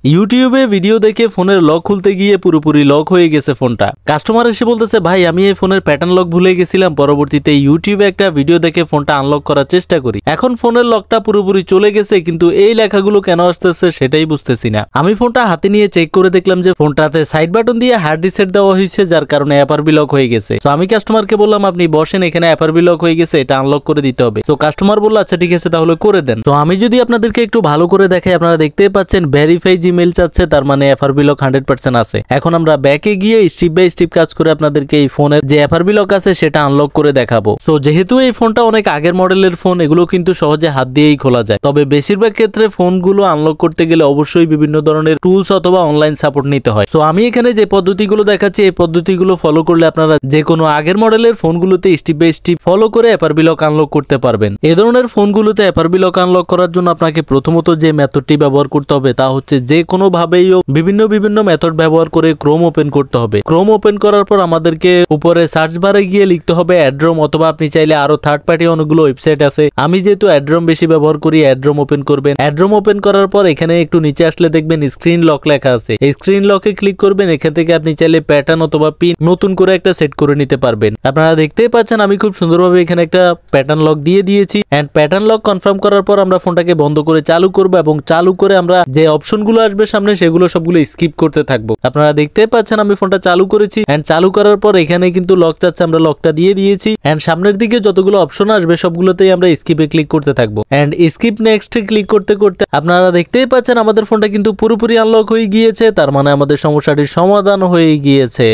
ইউটিউবে ভিডিও দেখে ফোনের লক খুলতে গিয়ে পুরোপুরি লক হয়ে গেছে ফোনটা। কাস্টমার এসে বলতেছে, ভাই আমি এই ফোনের প্যাটার্ন লক ভুলে গেছিলাম, পরবর্তীতে ইউটিউবে একটা ভিডিও দেখে ফোনটা আনলক করার চেষ্টা করি, এখন ফোনের লকটা পুরোপুরি চলে গেছে, কিন্তু এই লেখাগুলো কেন আসতেছে সেটাই বুঝতেছি না। আমি ফোনটা হাতে নিয়ে চেক করে দেখলাম যে ফোনটাতে সাইড বাটন দিয়ে হার্ড রিসেট দেওয়া হয়েছে, যার কারণে অ্যাপারবি লক হয়ে গেছে। তো আমি কাস্টমারকে বললাম, আপনি বসেন, এখানে অ্যাপারবি লক হয়ে গেছে, এটা আনলক করে দিতে হবে। তো কাস্টমার বলল, আচ্ছা ঠিক আছে তাহলে করে দেন। তো আমি যদি আপনাদেরকে একটু ভালো করে দেখাই, আপনারা দেখতেই পাচ্ছেন ভেরিফাই জিমেইল চাচ্ছে, তার মানে এফআরবি লক 100% আছে। এখন আমরা ব্যাকে গিয়ে স্টেপ বাই স্টেপ কাজ করে আপনাদেরকে এই ফোনের যে এফআরবি লক আছে সেটা আনলক করে দেখাবো। সো যেহেতু এই ফোনটা অনেক আগের মডেলের ফোন, এগুলো কিন্তু সহজে হাত দিয়েই খোলা যায়, তবে বেশিরভাগ ক্ষেত্রে ফোনগুলো আনলক করতে গেলে অবশ্যই বিভিন্ন ধরনের টুলস অথবা অনলাইন সাপোর্ট নিতে হয়। সো আমি এখানে যে পদ্ধতিগুলো দেখাচ্ছি এই পদ্ধতিগুলো ফলো করলে আপনারা যে কোনো আগের মডেলের ফোনগুলোতে স্টেপ বাই স্টেপ ফলো করে এফআরবি লক আনলক করতে পারবেন। এই ধরনের ফোনগুলোতে এফআরবি লক আনলক করার জন্য আপনাকে প্রথমত যে মেথডটি ব্যবহার করতে হবে তা হচ্ছে যে কোনো ভাবেই বিভিন্ন মেথড ব্যবহার করে ক্রোম ওপেন করতে হবে। ক্রোম ওপেন করার পর আমাদেরকে উপরে সার্চ বারে গিয়ে লিখতে হবে অ্যাড্রোম, অথবা আপনি চাইলে আরো থার্ড পার্টি অনেকগুলো ওয়েবসাইট আছে, আমি যেহেতু অ্যাড্রোম বেশি ব্যবহার করি অ্যাড্রোম ওপেন করবেন। অ্যাড্রোম ওপেন করার পর এখানে একটু নিচে আসলে দেখবেন স্ক্রিন লক লেখা আছে, এই স্ক্রিন লকে ক্লিক করবেন। এখান থেকে আপনি চাইলে প্যাটার্ন অথবা পিন নতুন করে একটা সেট করে নিতে পারবেন। আপনারা দেখতেই পাচ্ছেন আমি খুব সুন্দরভাবে এখানে একটা প্যাটার্ন লক দিয়ে দিয়েছি। এন্ড প্যাটার্ন লক কনফার্ম করার পর আমরা ফোনটাকে বন্ধ করে চালু করব, এবং চালু করে আমরা যে অপশনগুলো আসবে সামনে সেগুলো সবগুলো স্কিপ করতে থাকবো। আপনারা দেখতেই পাচ্ছেন আমি ফোনটা চালু করেছি, এন্ড চালু করার পর এখানে কিন্তু লক চাচ্ছে, আমরা লকটা দিয়ে দিয়েছি। এন্ড সামনের দিকে যতগুলো অপশন আসবে সবগুলোতেই আমরা স্কিপে ক্লিক করতে থাকবো। এন্ড স্কিপ নেক্সট ক্লিক করতে করতে আপনারা দেখতেই পাচ্ছেন আমাদের ফোনটা কিন্তু পুরোপুরি আনলক হয়ে গিয়েছে, তার মানে আমাদের সমস্যাটির সমাধান হয়ে গিয়েছে।